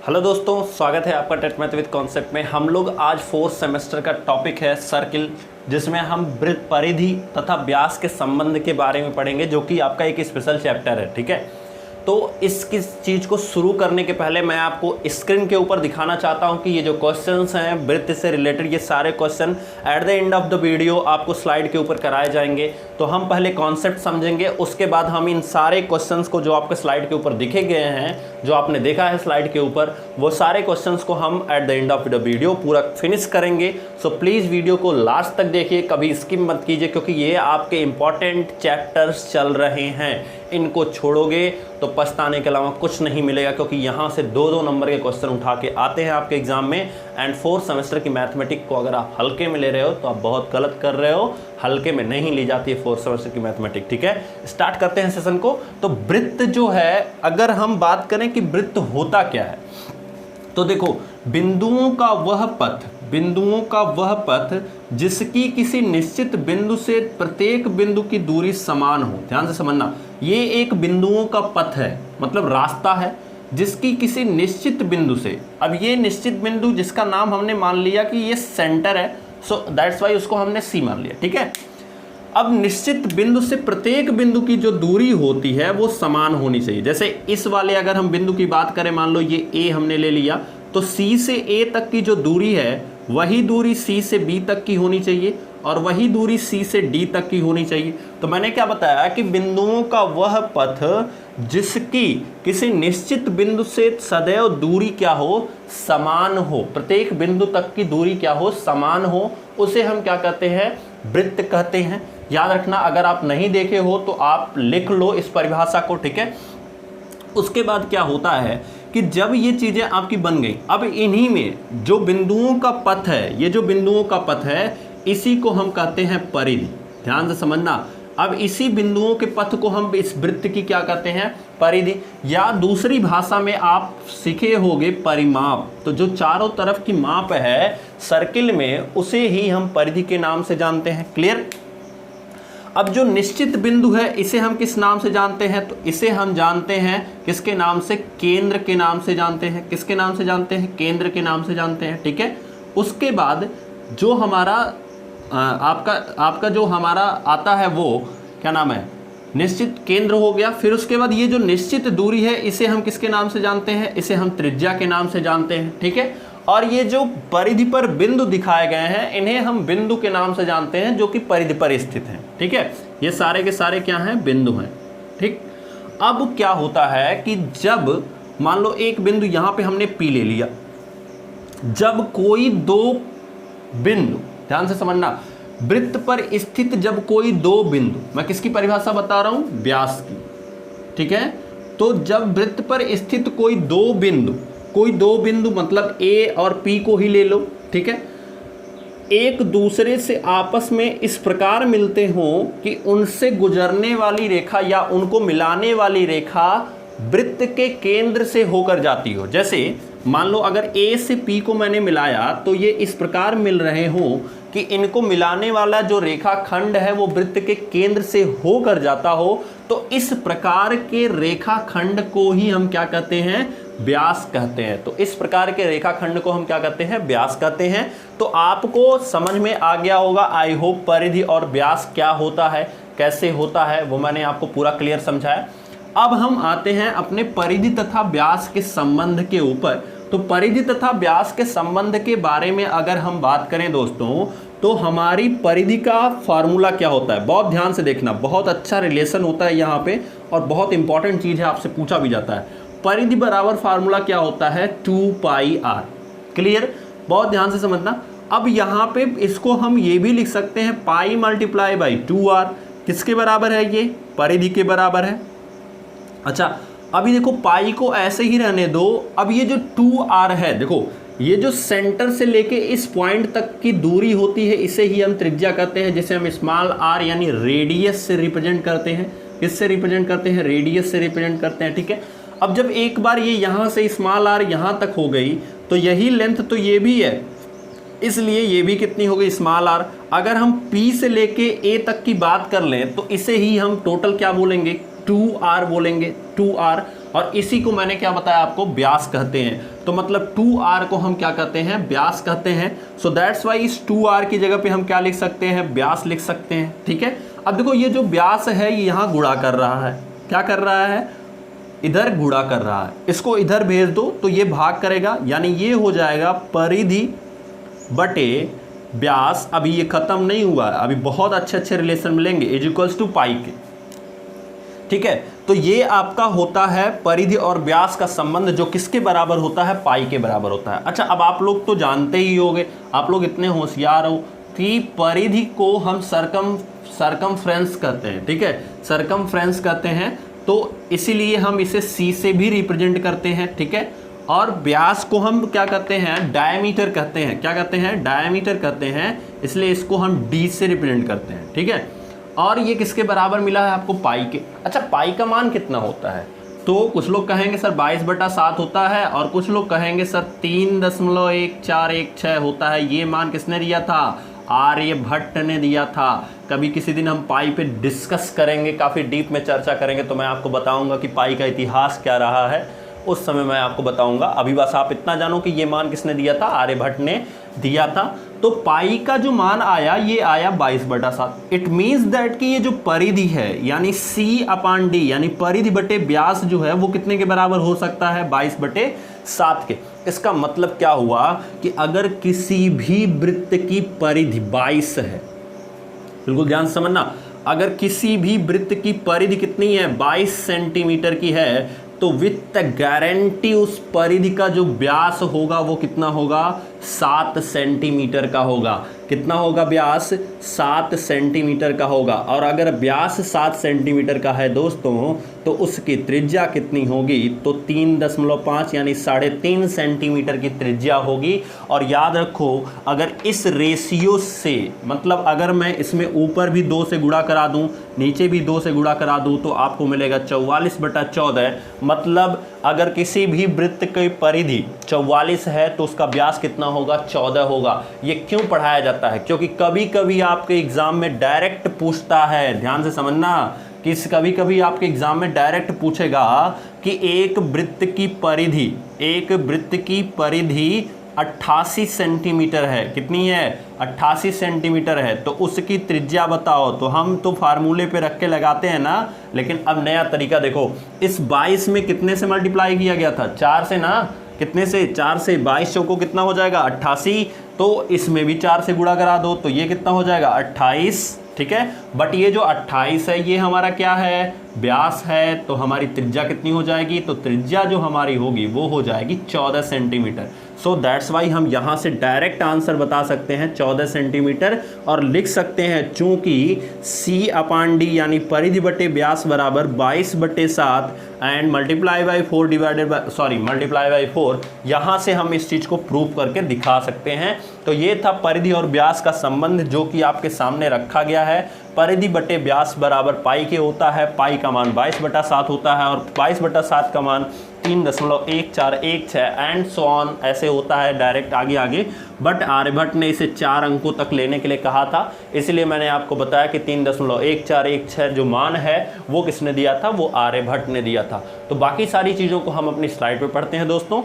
Hello दोस्तों, स्वागत है आपका टेट मैथ विद कॉन्सेप्ट में। हम लोग आज फोर्थ सेमेस्टर का टॉपिक है सर्किल, जिसमें हम वृत्त परिधि तथा व्यास के संबंध के बारे में पढ़ेंगे, जो कि आपका एक स्पेशल चैप्टर है। ठीक है, तो इस चीज़ को शुरू करने के पहले मैं आपको स्क्रीन के ऊपर दिखाना चाहता हूं कि ये जो क्वेश्चंस हैं वृत्त से रिलेटेड, ये सारे question at the end of the video आपको स्लाइड के ऊपर कराए जाएंगे। तो हम पहले कॉन्सेप्ट समझेंगे, उसके बाद हम इन सारे क्वेश्चंस को जो आपके स्लाइड के ऊपर दिखे गए हैं, जो आपने देखा है स्लाइड के ऊपर, वो सारे क्वेश्चंस को हम at the end of the video पूरा फिनिश करेंगे। सो प्लीज़ वीडियो को लास्ट तक देखिए, कभी स्किप मत कीजिए, क्योंकि ये आपके इंपॉर्टेंट चैप्टर्स चल रहे हैं। इनको छोड़ोगे तो पछताने के अलावा कुछ नहीं मिलेगा, क्योंकि यहाँ से 2-2 नंबर के क्वेश्चन उठा के आते हैं आपके एग्जाम में। एंड फोर्थ सेमेस्टर की मैथमेटिक्स को अगर आप हल्के में ले रहे हो तो आप बहुत गलत कर रहे हो। हल्के में नहीं ली जाती है फोर्थ सेमेस्टर की मैथमेटिक्स। ठीक है, स्टार्ट करते हैं सेशन को। तो वृत्त जो है, अगर हम बात करें कि वृत्त होता क्या है, तो देखो, बिंदुओं का वह पथ जिसकी किसी निश्चित बिंदु से प्रत्येक बिंदु की दूरी समान हो। ध्यान से समझना, ये एक बिंदुओं का पथ है, मतलब रास्ता है, जिसकी किसी निश्चित बिंदु से, अब ये निश्चित बिंदु जिसका नाम हमने मान लिया कि ये सेंटर है, सो दैट्स वाई उसको हमने सी मान लिया। ठीक है, अब निश्चित बिंदु से प्रत्येक बिंदु की जो दूरी होती है वो समान होनी चाहिए। जैसे इस वाले अगर हम बिंदु की बात करें, मान लो ये ए हमने ले लिया, तो सी से ए तक की जो दूरी है वही दूरी सी से बी तक की होनी चाहिए, और वही दूरी सी से डी तक की होनी चाहिए। तो मैंने क्या बताया कि बिंदुओं का वह पथ जिसकी किसी निश्चित बिंदु से सदैव दूरी क्या हो, समान हो, प्रत्येक बिंदु तक की दूरी क्या हो, समान हो, उसे हम क्या कहते हैं, वृत्त कहते हैं। याद रखना, अगर आप नहीं देखे हो तो आप लिख लो इस परिभाषा को। ठीक है, उसके बाद क्या होता है कि जब ये चीजें आपकी बन गई, अब इन्हीं में जो बिंदुओं का पथ है, ये जो बिंदुओं का पथ है, इसी को हम कहते हैं परिधि। ध्यान से समझना, अब इसी बिंदुओं के पथ को हम इस वृत्त की क्या कहते हैं, परिधि, या दूसरी भाषा में आप सीखे होंगे परिमाप। तो जो चारों तरफ की माप है सर्किल में, उसे ही हम परिधि के नाम से जानते हैं। क्लियर? अब जो निश्चित बिंदु है, इसे हम किस नाम से जानते हैं, तो इसे हम जानते हैं किसके नाम से, केंद्र के नाम से जानते हैं। किसके नाम से जानते हैं, केंद्र के नाम से जानते हैं। ठीक है, उसके बाद जो हमारा आपका जो हमारा आता है वो क्या नाम है, निश्चित केंद्र हो गया। फिर उसके बाद ये जो निश्चित दूरी है, इसे हम किसके नाम से जानते हैं, इसे हम त्रिज्या के नाम से जानते हैं। ठीक है, और ये जो परिधि पर बिंदु दिखाए गए हैं, इन्हें हम बिंदु के नाम से जानते हैं, जो कि परिधि पर स्थित हैं। ठीक है, ये सारे के सारे क्या हैं, बिंदु हैं। ठीक, अब क्या होता है कि जब मान लो एक बिंदु यहां पे हमने पी ले लिया, जब कोई दो बिंदु, ध्यान से समझना, वृत्त पर स्थित जब कोई दो बिंदु, मैं किसकी परिभाषा बता रहा हूं, व्यास की। ठीक है, तो जब वृत्त पर स्थित कोई दो बिंदु मतलब ए और पी को ही ले लो। ठीक है, एक दूसरे से आपस में इस प्रकार मिलते हों कि उनसे गुजरने वाली रेखा या उनको मिलाने वाली रेखा वृत्त के केंद्र से होकर जाती हो। जैसे मान लो अगर ए से पी को मैंने मिलाया, तो ये इस प्रकार मिल रहे हों कि इनको मिलाने वाला जो रेखा खंड है वो वृत्त के केंद्र से होकर जाता हो, तो इस प्रकार के रेखा खंड को ही हम क्या कहते हैं, व्यास कहते हैं। तो इस प्रकार के रेखाखंड को हम क्या कहते हैं, व्यास कहते हैं। तो आपको समझ में आ गया होगा, आई होप, परिधि और व्यास क्या होता है, कैसे होता है, वो मैंने आपको पूरा क्लियर समझाया। अब हम आते हैं अपने परिधि तथा व्यास के संबंध के ऊपर। तो परिधि तथा व्यास के संबंध के बारे में अगर हम बात करें दोस्तों, तो हमारी परिधि का फार्मूला क्या होता है, बहुत ध्यान से देखना, बहुत अच्छा रिलेशन होता है यहाँ पे, और बहुत इंपॉर्टेंट चीज है, आपसे पूछा भी जाता है। परिधि बराबर फार्मूला क्या होता है, 2πr। क्लियर? बहुत ध्यान से समझना। अब यहाँ पे इसको हम ये भी लिख सकते हैं, पाई मल्टीप्लाई बाई 2r। किसके बराबर है, ये परिधि के बराबर है। अच्छा, अभी देखो पाई को ऐसे ही रहने दो। अब ये जो 2r है, देखो ये जो सेंटर से लेके इस पॉइंट तक की दूरी होती है, इसे ही हम त्रिज्या कहते हैं, जिसे हम स्मॉल r यानी रेडियस से रिप्रेजेंट करते हैं। किससे रिप्रेजेंट करते हैं, रेडियस से रिप्रेजेंट करते हैं। ठीक है, अब जब एक बार ये यहाँ से स्मॉल r यहाँ तक हो गई, तो यही लेंथ तो ये भी है, इसलिए ये भी कितनी हो गई, स्मॉल r। अगर हम P से लेके A तक की बात कर लें, तो इसे ही हम टोटल क्या बोलेंगे, 2r बोलेंगे, 2r। और इसी को मैंने क्या बताया आपको, व्यास कहते हैं। तो मतलब 2r को हम क्या कहते हैं, व्यास कहते हैं। सो दैट्स वाई इस 2r की जगह पे हम क्या लिख सकते हैं, व्यास लिख सकते हैं। ठीक है, अब देखो ये जो व्यास है ये यहाँ गुणा कर रहा है, क्या कर रहा है, इधर गुणा कर रहा है, इसको इधर भेज दो तो ये भाग करेगा, यानी ये हो जाएगा परिधि बटे व्यास। अभी ये खत्म नहीं हुआ है, अभी बहुत अच्छे अच्छे रिलेशन मिलेंगे, इज इक्वल्स टू पाई के। ठीक है, तो ये आपका होता है परिधि और व्यास का संबंध, जो किसके बराबर होता है, पाई के बराबर होता है। अच्छा, अब आप लोग तो जानते ही होंगे, आप लोग इतने होशियार हो कि परिधि को हम सरकमफ्रेंस कहते हैं। ठीक है, सरकमफ्रेंस कहते हैं, तो इसीलिए हम इसे सी से भी रिप्रेजेंट करते हैं। ठीक है, और व्यास को हम क्या कहते हैं, डायमीटर कहते हैं। क्या कहते हैं, डायमीटर कहते हैं, इसलिए इसको हम डी से रिप्रेजेंट करते हैं। ठीक है, और ये किसके बराबर मिला है आपको, पाई के। अच्छा, पाई का मान कितना होता है, तो कुछ लोग कहेंगे सर 22/7 होता है, और कुछ लोग कहेंगे सर 3.1416 होता है। ये मान किसने दिया था, आर्यभट्ट ने दिया था। कभी किसी दिन हम पाई पे डिस्कस करेंगे, काफ़ी डीप में चर्चा करेंगे, तो मैं आपको बताऊंगा कि पाई का इतिहास क्या रहा है, उस समय मैं आपको बताऊंगा। अभी बस आप इतना जानो कि ये मान किसने दिया था, आर्यभट्ट ने दिया था। तो पाई का जो मान आया, ये आया 22/7। इट मीन्स दैट कि ये जो परिधि है, यानी C/D, यानी परिधि बटे व्यास जो है वो कितने के बराबर हो सकता है, 22/7 के। इसका मतलब क्या हुआ कि अगर किसी भी वृत्त की परिधि 22 है, बिल्कुल ध्यान से समझना, अगर किसी भी वृत्त की परिधि कितनी है, 22 सेंटीमीटर की है, तो विथ गारंटी उस परिधि का जो व्यास होगा वो कितना होगा, 7 सेंटीमीटर का होगा। कितना होगा व्यास, 7 सेंटीमीटर का होगा। और अगर व्यास 7 सेंटीमीटर का है दोस्तों, तो उसकी त्रिज्या कितनी होगी, तो 3.5 यानी 3.5 सेंटीमीटर की त्रिज्या होगी। और याद रखो, अगर इस रेशियो से, मतलब अगर मैं इसमें ऊपर भी 2 से गुणा करा दूं, नीचे भी 2 से गुणा करा दूं, तो आपको मिलेगा 44/14। मतलब अगर किसी भी वृत्त की परिधि 44 है तो उसका व्यास कितना होगा, 14 होगा। ये क्यों पढ़ाया जाता है, क्योंकि कभी कभी आपके एग्जाम में डायरेक्ट पूछता है, ध्यान से समझना, कि कभी कभी आपके एग्जाम में डायरेक्ट पूछेगा कि एक वृत्त की परिधि 88 सेंटीमीटर है। कितनी है, 88 सेंटीमीटर है, तो उसकी त्रिज्या बताओ। तो हम तो फार्मूले पे रख के लगाते हैं ना, लेकिन अब नया तरीका देखो, इस 22 में कितने से मल्टीप्लाई किया गया था, 4 से ना, कितने से, 4 से। 22 चौको कितना हो जाएगा, 88, तो इसमें भी 4 से गुणा करा दो, तो ये कितना हो जाएगा, 28। ठीक है, बट ये जो 28 है ये हमारा क्या है, व्यास है, तो हमारी त्रिज्या कितनी हो जाएगी, तो त्रिज्या जो हमारी होगी वो हो जाएगी 14 सेंटीमीटर। सो दैट्स वाई हम यहाँ से डायरेक्ट आंसर बता सकते हैं 14 सेंटीमीटर, और लिख सकते हैं चूंकि C/D यानी परिधि बटे व्यास बराबर 22/7 एंड मल्टीप्लाई बाई 4, यहाँ से हम इस चीज़ को प्रूव करके दिखा सकते हैं। तो ये था परिधि और व्यास का संबंध, जो कि आपके सामने रखा गया है। परिधि बटे व्यास बराबर पाई के होता है, पाई का मान 22/7 होता है, और 22/7 का मान 3.1416 एंड सो ऑन ऐसे होता है, डायरेक्ट आगे। बट आर्यभट्ट ने इसे 4 अंकों तक लेने के लिए कहा था, इसलिए मैंने आपको बताया कि 3.1416 जो मान है वो किसने दिया था, वो आर्यभट्ट ने दिया था। तो बाकी सारी चीज़ों को हम अपनी स्लाइड पे पढ़ते हैं दोस्तों।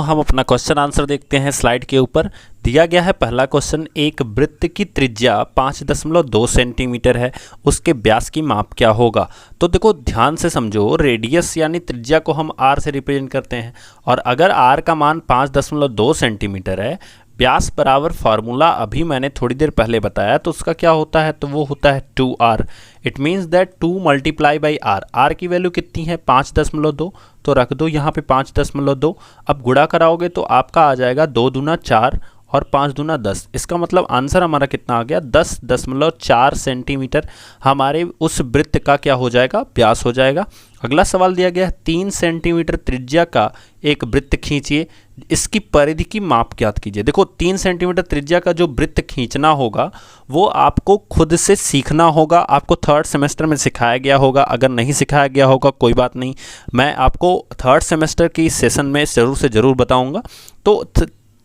हम अपना क्वेश्चन आंसर देखते हैं। स्लाइड के ऊपर दिया गया है पहला क्वेश्चन, एक वृत्त की त्रिज्या 5.2 सेंटीमीटर है, उसके व्यास की माप क्या होगा। तो देखो ध्यान से समझो, रेडियस यानी त्रिज्या को हम r से रिप्रेजेंट करते हैं, और अगर r का मान 5.2 सेंटीमीटर है, व्यास बराबर फार्मूला अभी मैंने थोड़ी देर पहले बताया, तो उसका क्या होता है, तो वो होता है 2r। It means that 2 multiply by r। r की वैल्यू कितनी है, 5.2, तो रख दो यहाँ पे 5.2। अब गुणा कराओगे तो आपका आ जाएगा 2 दूना 4 और 5 दूना 10। इसका मतलब आंसर हमारा कितना आ गया, 10.4 सेंटीमीटर हमारे उस वृत्त का क्या हो जाएगा, व्यास हो जाएगा। अगला सवाल दिया गया है 3 सेंटीमीटर त्रिज्या का एक वृत्त खींचिए, इसकी परिधि की माप ज्ञात कीजिए। देखो 3 सेंटीमीटर त्रिज्या का जो वृत्त खींचना होगा वो आपको खुद से सीखना होगा, आपको 3rd सेमेस्टर में सिखाया गया होगा। अगर नहीं सिखाया गया होगा कोई बात नहीं, मैं आपको 3rd सेमेस्टर की सेशन में ज़रूर से ज़रूर बताऊंगा। तो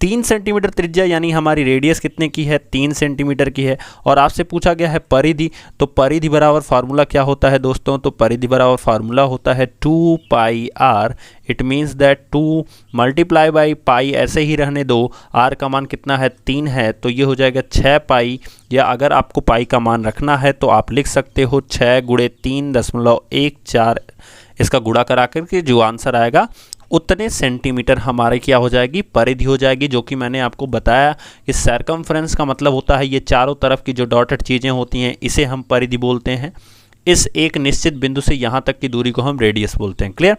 3 सेंटीमीटर त्रिज्या यानी हमारी रेडियस कितने की है, 3 सेंटीमीटर की है। और आपसे पूछा गया है परिधि, तो परिधि बराबर फार्मूला क्या होता है दोस्तों, तो परिधि बराबर फार्मूला होता है 2 pi R. It means that 2 multiply by pi ऐसे ही रहने दो, आर का मान कितना है 3 है, तो ये हो जाएगा 6 पाई। या अगर आपको पाई का मान रखना है तो आप लिख सकते हो 6 गुणे 3.14, इसका गुणा करा करके जो आंसर आएगा उतने सेंटीमीटर हमारे क्या हो जाएगी, परिधि हो जाएगी। जो कि मैंने आपको बताया कि सर्कमफ्रेंस का मतलब होता है ये चारों तरफ की जो डॉटेड चीज़ें होती हैं इसे हम परिधि बोलते हैं। इस एक निश्चित बिंदु से यहाँ तक की दूरी को हम रेडियस बोलते हैं। क्लियर।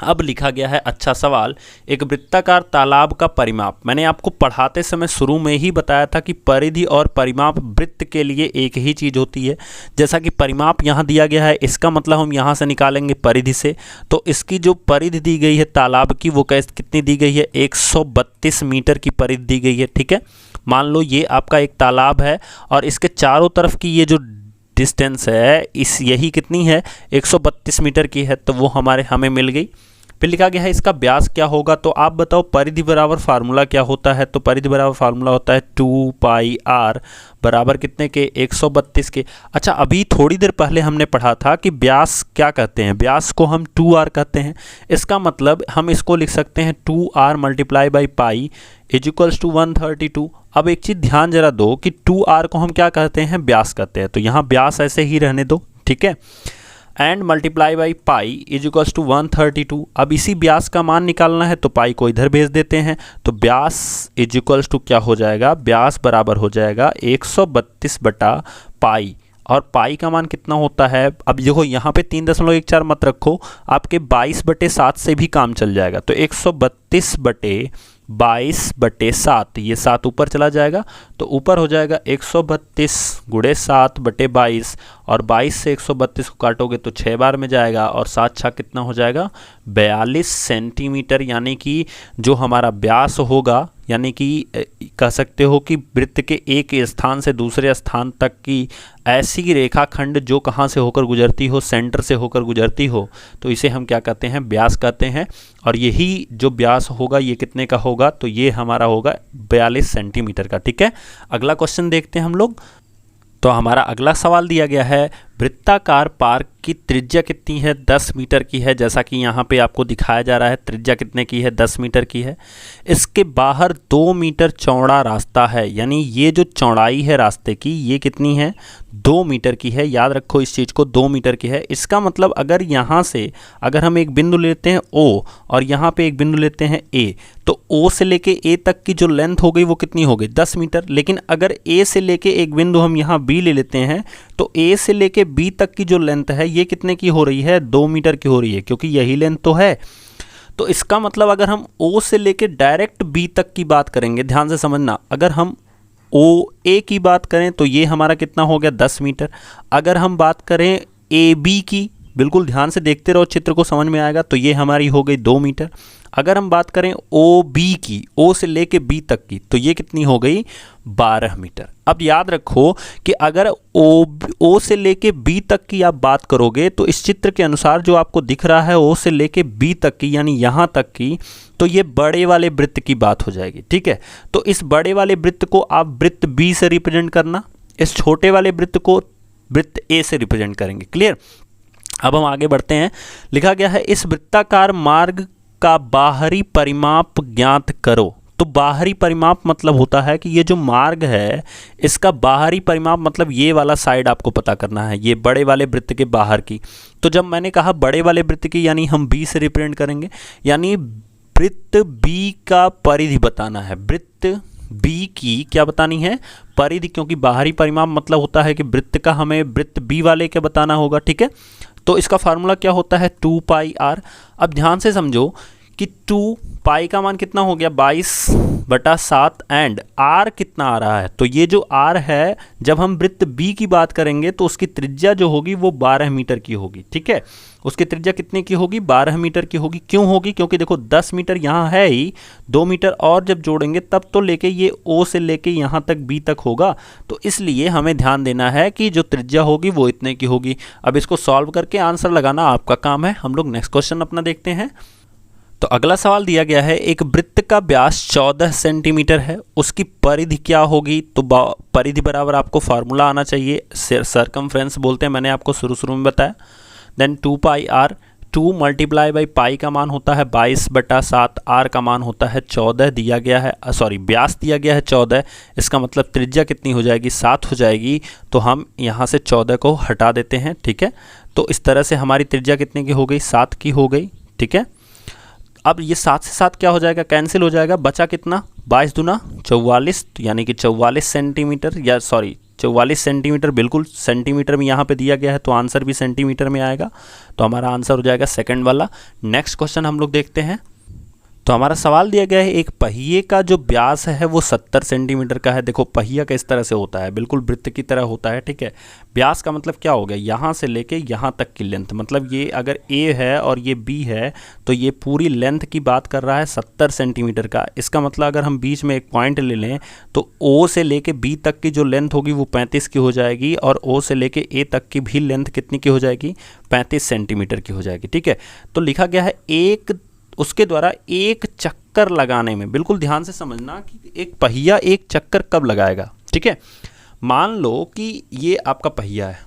अब लिखा गया है अच्छा सवाल, एक वृत्ताकार तालाब का परिमाप। मैंने आपको पढ़ाते समय शुरू में ही बताया था कि परिधि और परिमाप वृत्त के लिए एक ही चीज़ होती है। जैसा कि परिमाप यहाँ दिया गया है, इसका मतलब हम यहाँ से निकालेंगे परिधि से। तो इसकी जो परिधि दी गई है तालाब की वो कितनी दी गई है, 132 मीटर की परिधि दी गई है। ठीक है, मान लो ये आपका एक तालाब है और इसके चारों तरफ की ये जो डिस्टेंस है यही कितनी है, 132 मीटर की है, तो वो हमें मिल गई। फिर लिखा गया है इसका व्यास क्या होगा, तो आप बताओ परिधि बराबर फार्मूला क्या होता है, तो परिधि बराबर फार्मूला होता है 2 पाई आर बराबर कितने के, 132 के। अच्छा, अभी थोड़ी देर पहले हमने पढ़ा था कि व्यास क्या कहते हैं, व्यास को हम 2r कहते हैं। इसका मतलब हम इसको लिख सकते हैं 2r multiply by pi is equals to 132। अब एक चीज़ ध्यान जरा दो कि 2r को हम क्या कहते हैं, व्यास कहते हैं, तो यहाँ व्यास ऐसे ही रहने दो। ठीक है, and multiply by pi is equals to 132। अब इसी व्यास का मान निकालना है तो पाई को इधर भेज देते हैं, तो व्यास इज इक्वल्स टू क्या हो जाएगा, व्यास बराबर हो जाएगा 132 बटा पाई। और पाई का मान कितना होता है, अब देखो यहाँ पे 3.14 मत रखो, आपके 22/7 से भी काम चल जाएगा। तो 132/22/7, ये 7 ऊपर चला जाएगा तो ऊपर हो जाएगा 132 गुणे 7/22, और 22 से 132 को काटोगे तो 6 बार में जाएगा, और 7 छः कितना हो जाएगा, 42 सेंटीमीटर। यानी कि जो हमारा व्यास होगा, यानी कि कह सकते हो कि वृत्त के एक स्थान से दूसरे स्थान तक की ऐसी रेखाखंड जो कहाँ से होकर गुजरती हो, सेंटर से होकर गुजरती हो, तो इसे हम क्या कहते हैं, व्यास कहते हैं। और यही जो व्यास होगा ये कितने का होगा, तो ये हमारा होगा 42 सेंटीमीटर का। ठीक है, अगला क्वेश्चन देखते हैं हम लोग। तो हमारा अगला सवाल दिया गया है, वृत्ताकार पार्क की त्रिज्या कितनी है, 10 मीटर की है। जैसा कि यहाँ पे आपको दिखाया जा रहा है, त्रिज्या कितने की है, 10 मीटर की है। इसके बाहर 2 मीटर चौड़ा रास्ता है, यानी ये जो चौड़ाई है रास्ते की ये कितनी है, 2 मीटर की है। याद रखो इस चीज़ को, 2 मीटर की है। इसका मतलब अगर यहाँ से अगर हम एक बिंदु लेते हैं O और यहाँ पे एक बिंदु लेते हैं A, तो O से लेके A तक की जो लेंथ हो गई वो कितनी हो गई, 10 मीटर। लेकिन अगर A से लेके एक बिंदु हम यहाँ B ले लेते हैं तो A से लेके B तक की जो लेंथ है ये कितने की हो रही है, 2 मीटर की हो रही है, क्योंकि यही लेंथ तो है। तो इसका मतलब अगर हम O से लेके डायरेक्ट B तक की बात करेंगे, ध्यान से समझना, अगर हम OA की बात करें तो ये हमारा कितना हो गया, 10 मीटर। अगर हम बात करें AB की, बिल्कुल ध्यान से देखते रहो, चित्र को समझ में आएगा, तो ये हमारी हो गई 2 मीटर। अगर हम बात करें OB की, O से लेके B तक की, तो ये कितनी हो गई, 12 मीटर। अब याद रखो कि अगर O से लेके B तक की आप बात करोगे तो इस चित्र के अनुसार जो आपको दिख रहा है O से लेके B तक की, यानी यहाँ तक की, तो ये बड़े वाले वृत्त की बात हो जाएगी। ठीक है, तो इस बड़े वाले वृत्त को आप वृत्त B से रिप्रेजेंट करना, इस छोटे वाले वृत्त को वृत्त A से रिप्रेजेंट करेंगे। क्लियर। अब हम आगे बढ़ते हैं। लिखा गया है, इस वृत्ताकार मार्ग का बाहरी परिमाप ज्ञात करो। तो बाहरी परिमाप मतलब होता है कि ये जो मार्ग है इसका बाहरी परिमाप मतलब ये वाला साइड आपको पता करना है, ये बड़े वाले वृत्त के बाहर की। तो जब मैंने कहा बड़े वाले वृत्त की, यानी हम B से रिप्रेजेंट करेंगे, यानी वृत्त B का परिधि बताना है। वृत्त B की क्या बतानी है, परिधि, क्योंकि बाहरी परिमाप मतलब होता है कि वृत्त का हमें वृत्त B वाले के बताना होगा। ठीक है, तो इसका फार्मूला क्या होता है, 2 पाई आर। अब ध्यान से समझो कि 2 पाई का मान कितना हो गया, 22/7, एंड आर कितना आ रहा है, तो ये जो आर है जब हम वृत्त B की बात करेंगे तो उसकी त्रिज्या जो होगी वो 12 मीटर की होगी। ठीक है, उसकी त्रिज्या कितने की होगी, 12 मीटर की होगी। क्यों होगी, क्योंकि देखो 10 मीटर यहाँ है ही, 2 मीटर और जब जोड़ेंगे तब तो लेके ये O से लेके यहाँ तक B तक होगा, तो इसलिए हमें ध्यान देना है कि जो त्रिज्या होगी वो इतने की होगी। अब इसको सॉल्व करके आंसर लगाना आपका काम है। हम लोग नेक्स्ट क्वेश्चन अपना देखते हैं। तो अगला सवाल दिया गया है, एक वृत्त का व्यास 14 सेंटीमीटर है, उसकी परिधि क्या होगी? तो परिधि बराबर आपको फार्मूला आना चाहिए, सरकमफ्रेंस बोलते हैं, मैंने आपको शुरू में बताया। Then 2 pi R, 2 multiply by pi का मान होता है 22/7, आर का मान होता है 14 दिया गया है, व्यास दिया गया है 14, इसका मतलब त्रिज्या कितनी हो जाएगी? 7 हो जाएगी। तो हम यहाँ से 14 को हटा देते हैं, ठीक है। तो इस तरह से हमारी त्रिज्या कितने की हो गई? 7 की हो गई, ठीक है। अब ये 7 से 7 क्या हो जाएगा? कैंसिल हो जाएगा, बचा कितना? 22 दूना 44, यानी कि 44 सेंटीमीटर, या 44 सेंटीमीटर, बिल्कुल सेंटीमीटर में यहाँ पे दिया गया है तो आंसर भी सेंटीमीटर में आएगा। तो हमारा आंसर हो जाएगा सेकंड वाला। नेक्स्ट क्वेश्चन हम लोग देखते हैं। तो हमारा सवाल दिया गया है, एक पहिए का जो व्यास है वो 70 सेंटीमीटर का है। देखो पहिया किस तरह से होता है, बिल्कुल वृत्त की तरह होता है, ठीक है। व्यास का मतलब क्या हो गया? यहाँ से लेके यहाँ तक की लेंथ, मतलब ये अगर ए है और ये बी है तो ये पूरी लेंथ की बात कर रहा है 70 सेंटीमीटर का। इसका मतलब अगर हम बीच में एक पॉइंट ले लें तो ओ से लेके बी तक की जो लेंथ होगी वो 35 की हो जाएगी, और ओ से लेके ए तक की भी लेंथ कितनी की हो जाएगी? 35 सेंटीमीटर की हो जाएगी, ठीक है। तो लिखा गया है उसके द्वारा एक चक्कर लगाने में, बिल्कुल ध्यान से समझना कि एक पहिया एक चक्कर कब लगाएगा, ठीक है। मान लो कि ये आपका पहिया है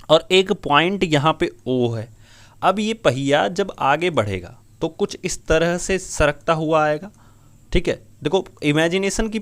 और एक पॉइंट यहाँ पे ओ है। अब ये पहिया जब आगे बढ़ेगा तो कुछ इस तरह से सरकता हुआ आएगा, ठीक है। देखो इमेजिनेशन की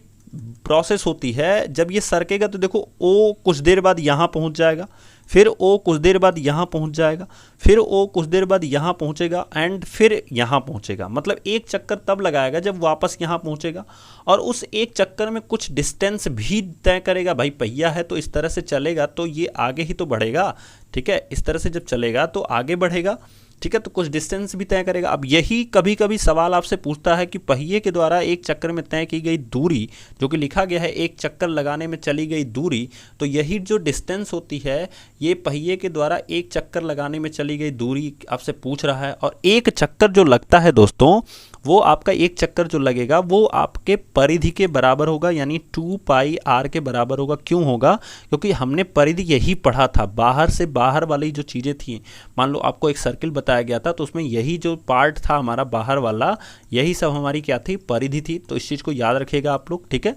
प्रोसेस होती है, जब ये सरकेगा तो देखो ओ कुछ देर बाद यहाँ पहुँच जाएगा, फिर ओ कुछ देर बाद यहाँ पहुँच जाएगा, फिर ओ कुछ देर बाद यहाँ पहुँचेगा, एंड फिर यहाँ पहुँचेगा। मतलब एक चक्कर तब लगाएगा जब वापस यहाँ पहुँचेगा, और उस एक चक्कर में कुछ डिस्टेंस भी तय करेगा। भाई पहिया है तो इस तरह से चलेगा तो ये आगे ही तो बढ़ेगा, ठीक है। इस तरह से जब चलेगा तो आगे बढ़ेगा, ठीक है। तो कुछ डिस्टेंस भी तय करेगा। अब यही कभी कभी सवाल आपसे पूछता है कि पहिए के द्वारा एक चक्कर में तय की गई दूरी, जो कि लिखा गया है एक चक्कर लगाने में चली गई दूरी, तो यही जो डिस्टेंस होती है ये पहिए के द्वारा एक चक्कर लगाने में चली गई दूरी आपसे पूछ रहा है। और एक चक्कर जो लगता है दोस्तों, वो आपका एक चक्कर जो लगेगा वो आपके परिधि के बराबर होगा, यानी 2 पाई आर के बराबर होगा। क्यों होगा? क्योंकि हमने परिधि यही पढ़ा था, बाहर से बाहर वाली जो चीज़ें थी। मान लो आपको एक सर्किल बताया गया था तो उसमें यही जो पार्ट था हमारा बाहर वाला, यही सब हमारी क्या थी? परिधि थी। तो इस चीज़ को याद रखिएगा आप लोग, ठीक है।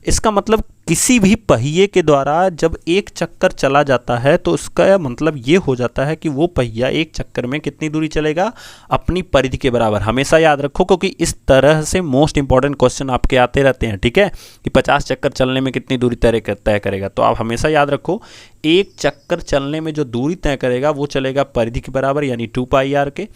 इसका मतलब किसी भी पहिए के द्वारा जब एक चक्कर चला जाता है तो इसका मतलब ये हो जाता है कि वो पहिया एक चक्कर में कितनी दूरी चलेगा? अपनी परिधि के बराबर। हमेशा याद रखो, क्योंकि इस तरह से मोस्ट इंपॉर्टेंट क्वेश्चन आपके आते रहते हैं, ठीक है, कि 50 चक्कर चलने में कितनी दूरी तय करेगा। तो आप हमेशा याद रखो, एक चक्कर चलने में जो दूरी तय करेगा वो चलेगा परिधि के बराबर, यानी 2 पाई आर के।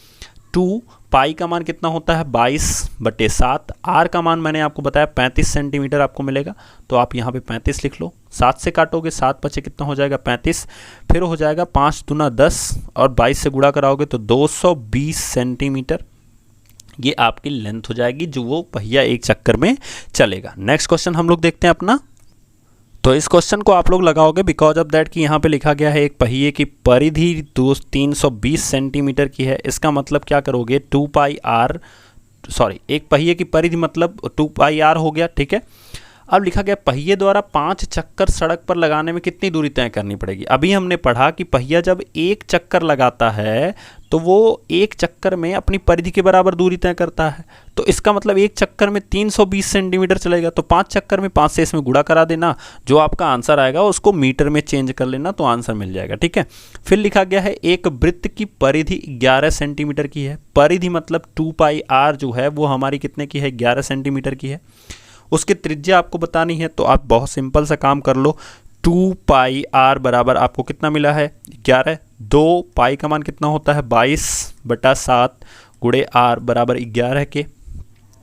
2 पाई का मान कितना होता है? 22/7। आर का मान मैंने आपको बताया 35 सेंटीमीटर आपको मिलेगा, तो आप यहाँ पे 35 लिख लो। 7 से काटोगे 7 बचे कितना हो जाएगा? 35। फिर हो जाएगा 5 दूना 10 और 22 से गुणा कराओगे तो 220 सेंटीमीटर ये आपकी लेंथ हो जाएगी, जो वो पहिया एक चक्कर में चलेगा। नेक्स्ट क्वेश्चन हम लोग देखते हैं अपना। तो इस क्वेश्चन को आप लोग लगाओगे बिकॉज ऑफ दैट कि यहाँ पे लिखा गया है एक पहिए की परिधि 320 सेंटीमीटर की है। इसका मतलब क्या करोगे? 2 पाई आर, एक पहिए की परिधि मतलब 2 पाई आर हो गया, ठीक है। अब लिखा गया पहिए द्वारा 5 चक्कर सड़क पर लगाने में कितनी दूरी तय करनी पड़ेगी। अभी हमने पढ़ा कि पहिया जब एक चक्कर लगाता है तो वो एक चक्कर में अपनी परिधि के बराबर दूरी तय करता है। तो इसका मतलब एक चक्कर में 320 सेंटीमीटर चलेगा, तो 5 चक्कर में 5 से इसमें गुणा करा देना, जो आपका आंसर आएगा उसको मीटर में चेंज कर लेना तो आंसर मिल जाएगा, ठीक है। फिर लिखा गया है एक वृत्त की परिधि 11 सेंटीमीटर की है। परिधि मतलब 2 पाई आर जो है वो हमारी कितने की है? 11 सेंटीमीटर की है। उसकी त्रिज्या आपको बतानी है तो आप बहुत सिंपल सा काम कर लो। 2 पाई आर बराबर आपको कितना मिला है? 11। 2 पाई का मान कितना होता है? 22/7 गुणे आर बराबर 11 के।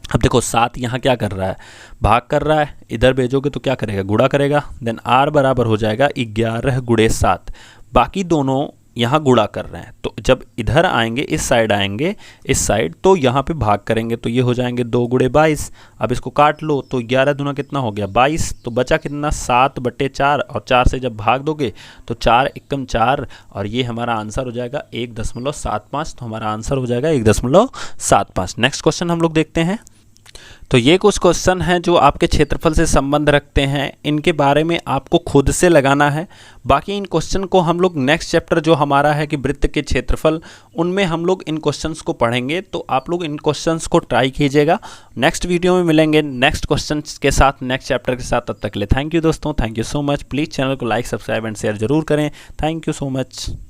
अब देखो 7 यहाँ क्या कर रहा है? भाग कर रहा है। इधर भेजोगे तो क्या करेगा? गुणा करेगा। देन आर बराबर हो जाएगा 11 गुणे 7। बाकी दोनों यहाँ गुणा कर रहे हैं, तो जब इधर आएंगे, इस साइड आएंगे, इस साइड, तो यहाँ पे भाग करेंगे तो ये हो जाएंगे 2 गुणे 22। अब इसको काट लो तो 11 दूना कितना हो गया? 22। तो बचा कितना? 7/4, और 4 से जब भाग दोगे तो 4 एकम 4, और ये हमारा आंसर हो जाएगा 1.75। तो हमारा आंसर हो जाएगा 1.75। नेक्स्ट क्वेश्चन हम लोग देखते हैं। तो ये कुछ क्वेश्चन हैं जो आपके क्षेत्रफल से संबंध रखते हैं, इनके बारे में आपको खुद से लगाना है। बाकी इन क्वेश्चन को हम लोग नेक्स्ट चैप्टर जो हमारा है कि वृत्त के क्षेत्रफल, उनमें हम लोग इन क्वेश्चंस को पढ़ेंगे। तो आप लोग इन क्वेश्चंस को ट्राई कीजिएगा। नेक्स्ट वीडियो में मिलेंगे नेक्स्ट क्वेश्चन के साथ, नेक्स्ट चैप्टर के साथ। तब तक के लिए थैंक यू दोस्तों, thank you so much. Please channel को लाइक, सब्सक्राइब एंड शेयर जरूर करें। Thank you so much.